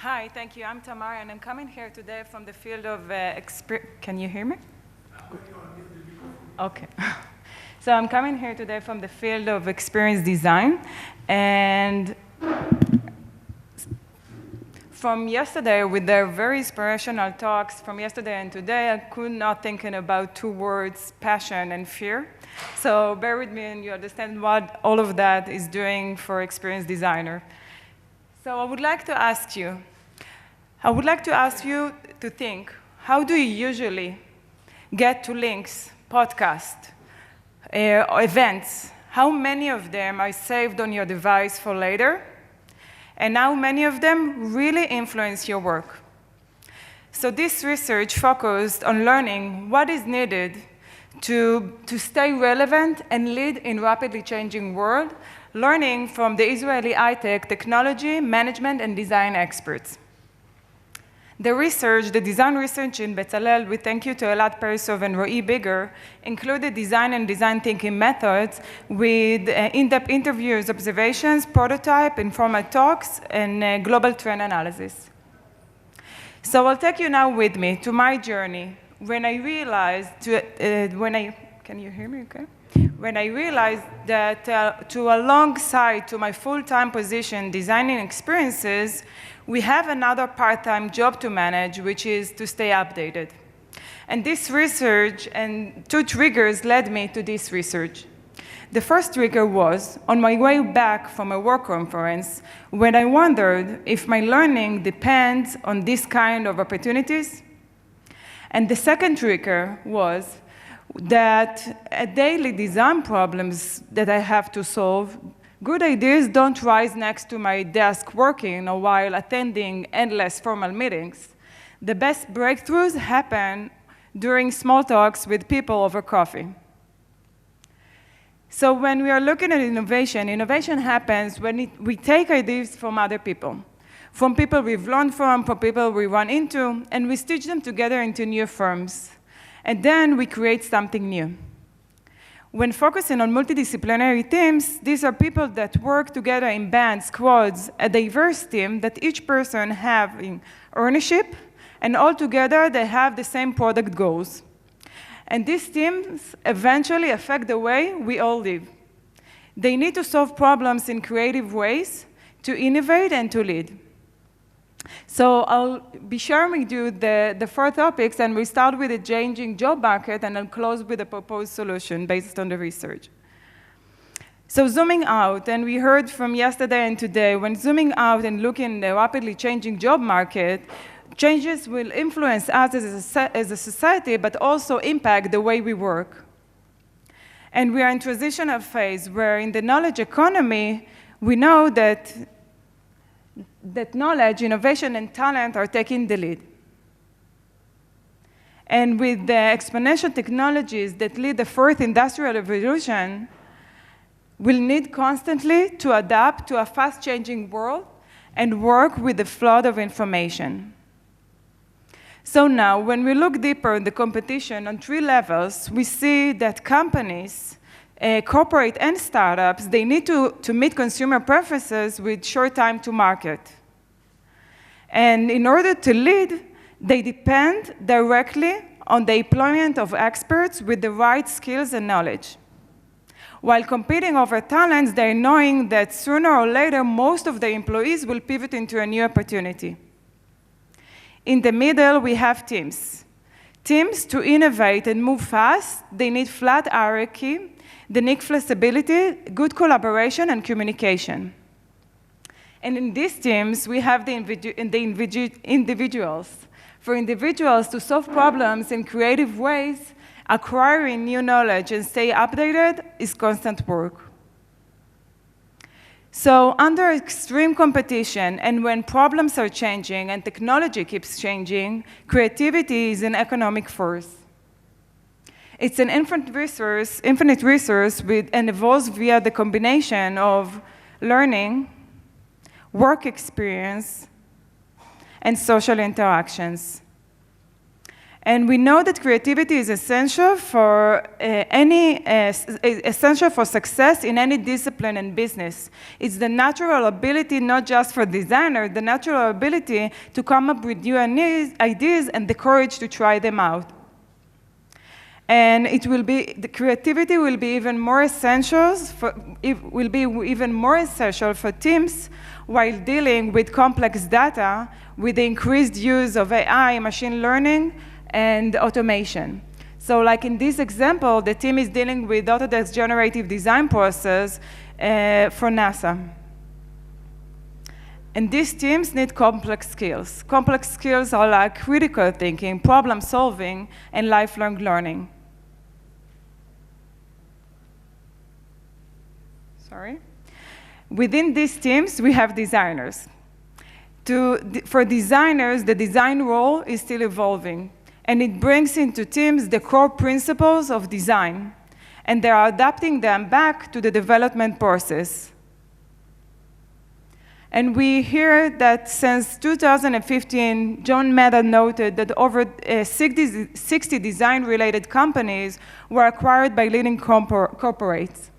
Hi, thank you. I'm Tamar, and I'm coming here today from the field of Can you hear me? Okay. So I'm coming here today from the field of experience design, and from yesterday, with their very inspirational talks from yesterday and today, I could not thinking about two words, passion and fear. So bear with me and you understand what all of that is doing for experienced designer. So I would like to ask you to think, how do you usually get to links, podcasts, events? How many of them are saved on your device for later? And how many of them really influence your work? So this research focused on learning what is needed to stay relevant and lead in rapidly changing world, learning from the Israeli high-tech technology, management, and design experts. The design research in Bezalel, with thank you to Elad Perisov and Roy Bigger, included design and design thinking methods with in-depth interviews, observations, prototype, informal talks, and global trend analysis. So I'll take you now with me to my journey when I realized, can you hear me okay? When I realized that alongside to my full-time position designing experiences, we have another part-time job to manage, which is to stay updated. And this research and two triggers led me to this research. The first trigger was on my way back from a work conference when I wondered if my learning depends on this kind of opportunities. And the second trigger was that daily design problems that I have to solve, good ideas don't rise next to my desk working or while attending endless formal meetings. The best breakthroughs happen during small talks with people over coffee. So when we are looking at innovation, innovation happens when we take ideas from other people, from people we've learned from people we run into, and we stitch them together into new forms. And then we create something new. When focusing on multidisciplinary teams, these are people that work together in bands, squads, a diverse team that each person having ownership, and all together they have the same product goals. And these teams eventually affect the way we all live. They need to solve problems in creative ways, to innovate and to lead. So I'll be sharing with you the four topics, and we start with the changing job market, and I'll close with a proposed solution based on the research. So zooming out, and we heard from yesterday and today, when zooming out and looking at the rapidly changing job market, changes will influence us as a society, but also impact the way we work. And we are in transitional phase where in the knowledge economy, we know that knowledge, innovation, and talent are taking the lead. And with the exponential technologies that lead the fourth industrial revolution, we'll need constantly to adapt to a fast-changing world and work with the flood of information. So now, when we look deeper in the competition on three levels, we see that companies, corporate and startups, they need to meet consumer preferences with short time to market. And in order to lead, they depend directly on the employment of experts with the right skills and knowledge. While competing over talents, they're knowing that sooner or later, most of the employees will pivot into a new opportunity. In the middle, we have teams. Teams, to innovate and move fast, they need flat hierarchy, they need flexibility, good collaboration, and communication. And in these teams, we have the individuals. For individuals to solve problems in creative ways, acquiring new knowledge and stay updated is constant work. So under extreme competition, and when problems are changing and technology keeps changing, creativity is an economic force. It's an infinite resource and evolves via the combination of learning, work experience, and social interactions. And we know that creativity is essential for essential for success in any discipline and business. It's the natural ability, not just for designers, the natural ability to come up with new ideas and the courage to try them out. And the creativity will be even more essential for teams while dealing with complex data with the increased use of AI, machine learning, and automation. So like in this example, the team is dealing with Autodesk generative design process for NASA. And these teams need complex skills. Complex skills are like critical thinking, problem solving, and lifelong learning. Within these teams, we have designers. For designers, the design role is still evolving, and it brings into teams the core principles of design, and they are adapting them back to the development process. And we hear that since 2015, John Meda noted that over 60 design-related companies were acquired by leading corporates.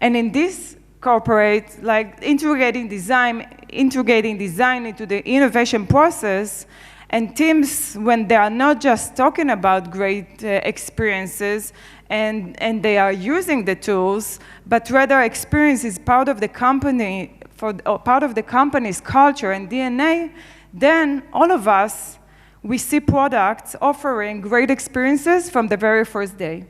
And in this corporate, like integrating design into the innovation process, and teams, when they are not just talking about great experiences and they are using the tools, but rather experience is part of the company, part of the company's culture and DNA, then all of us, we see products offering great experiences from the very first day.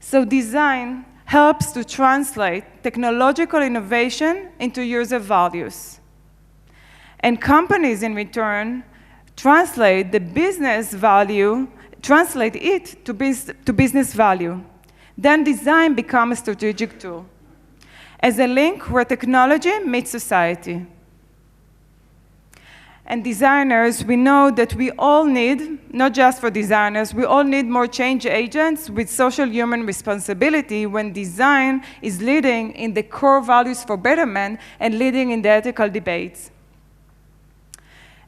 So design helps to translate technological innovation into user values. And companies, in return, translate it to business value. Then design becomes a strategic tool, as a link where technology meets society. And designers, we know that we all need, not just for designers, we all need more change agents with social human responsibility when design is leading in the core values for betterment and leading in the ethical debates.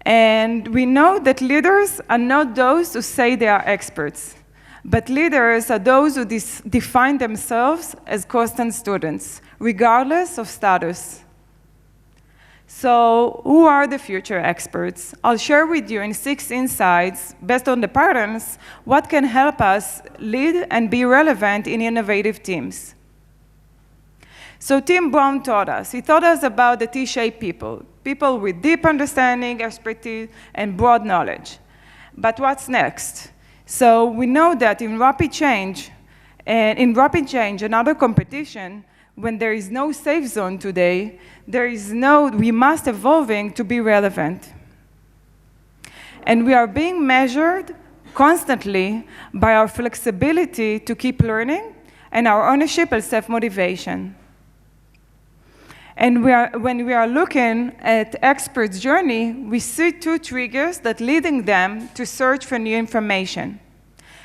And we know that leaders are not those who say they are experts, but leaders are those who define themselves as constant students, regardless of status. So who are the future experts? I'll share with you in 6 insights, based on the patterns, what can help us lead and be relevant in innovative teams. So Tim Brown taught us. He taught us about the T-shaped people with deep understanding, expertise, and broad knowledge. But what's next? So we know that in rapid change and other competition, when there is no safe zone today, we must evolving to be relevant. And we are being measured constantly by our flexibility to keep learning and our ownership and self-motivation. And when we are looking at experts' journey, we see 2 triggers that leading them to search for new information.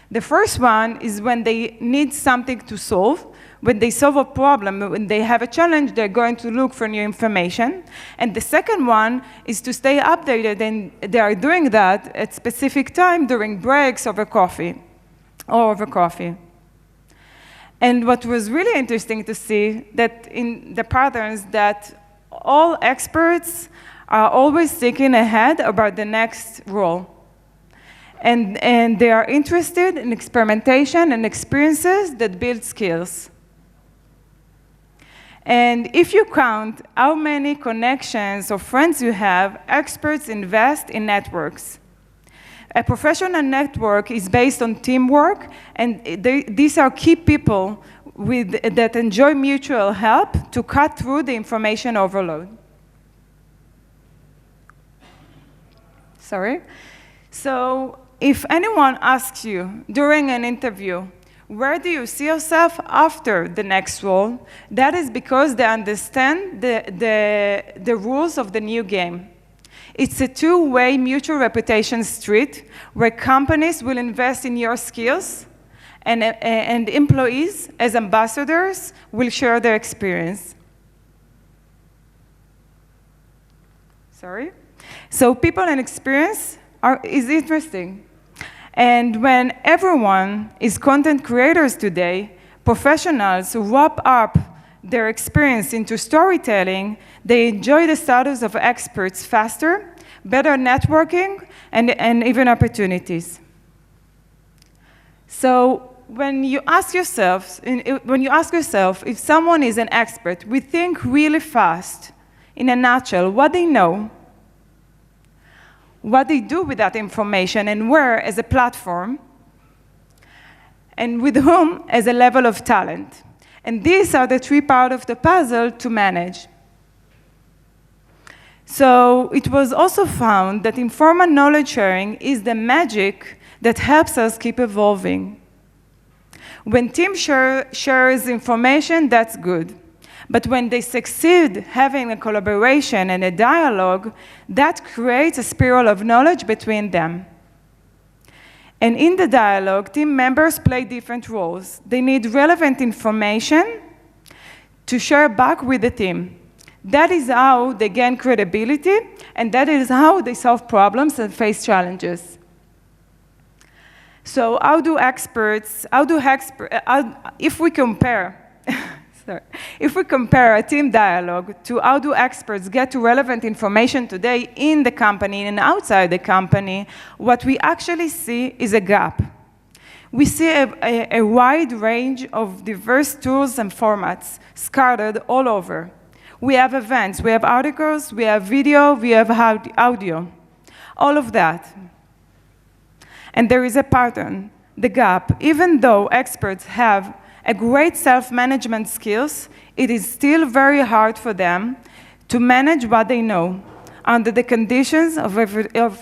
The first one is when they need something to solve. When they solve a problem, when they have a challenge, they're going to look for new information. And the second one is to stay updated, and they are doing that at specific time during breaks over coffee. And what was really interesting to see that in the patterns that all experts are always thinking ahead about the next role. And they are interested in experimentation and experiences that build skills. And if you count how many connections or friends you have, experts invest in networks. A professional network is based on teamwork, and these are key people that enjoy mutual help to cut through the information overload. So if anyone asks you during an interview, where do you see yourself after the next role? That is because they understand the rules of the new game. It's a 2-way mutual reputation street where companies will invest in your skills and employees, as ambassadors, will share their experience. So people and experience is interesting. And when everyone is content creators today, professionals who wrap up their experience into storytelling, they enjoy the status of experts faster, better networking, and even opportunities. So when you ask yourself if someone is an expert, we think really fast, in a nutshell, what they know, what they do with that information, and where as a platform, and with whom as a level of talent. And these are the three parts of the puzzle to manage. So it was also found that informal knowledge sharing is the magic that helps us keep evolving. When teams shares information, that's good. But when they succeed having a collaboration and a dialogue, that creates a spiral of knowledge between them. And in the dialogue, team members play different roles. They need relevant information to share back with the team. That is how they gain credibility, and that is how they solve problems and face challenges. So if we compare a team dialogue to how do experts get to relevant information today in the company and outside the company, what we actually see is a gap. We see a wide range of diverse tools and formats scattered all over. We have events, we have articles, we have video, we have audio, all of that. And there is a pattern, the gap. Even though experts have a great self-management skills, it is still very hard for them to manage what they know under the conditions of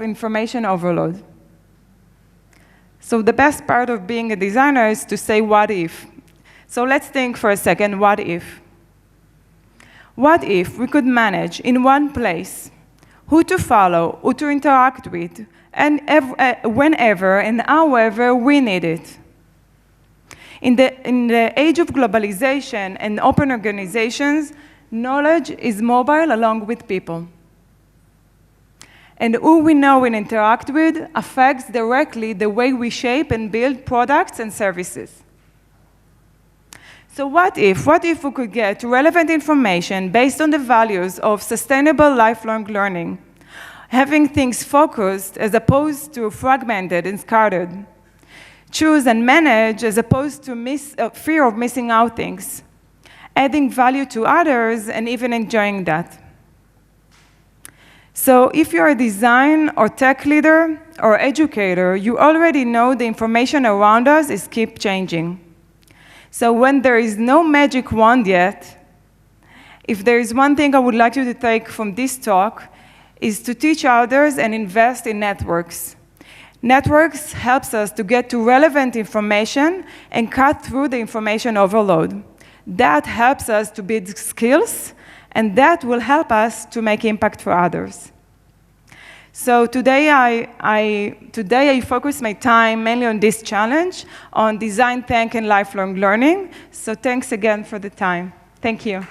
information overload. So the best part of being a designer is to say, what if? So let's think for a second, what if? What if we could manage in one place who to follow, who to interact with, and whenever and however we need it? In the age of globalization and open organizations, knowledge is mobile along with people. And who we know and interact with affects directly the way we shape and build products and services. So what if we could get relevant information based on the values of sustainable lifelong learning, having things focused as opposed to fragmented and scattered, choose and manage as opposed to fear of missing out things, adding value to others and even enjoying that. So if you're a design or tech leader or educator, you already know the information around us is keep changing. So when there is no magic wand yet, if there is one thing I would like you to take from this talk, is to teach others and invest in networks. Networks helps us to get to relevant information and cut through the information overload. That helps us to build skills, and that will help us to make impact for others. So today I focus my time mainly on this challenge, on design, tech, and lifelong learning. So thanks again for the time. Thank you.